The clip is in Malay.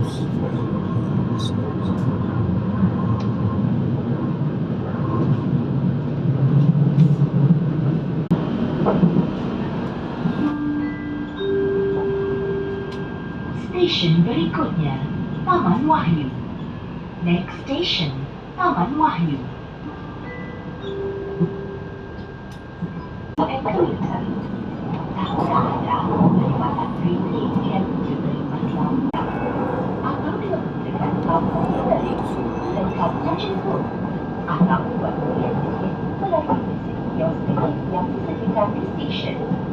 Stesen berikutnya, Taman Wahyu. Next station, Taman Wahyu. Tahukah anda perkhidmatan kereta impian juga dimaklum atau dilakukan kampung dari lengkap saja pun atau buat pilihan tiket melalui mesin kios tiket yang disediakan di stesen.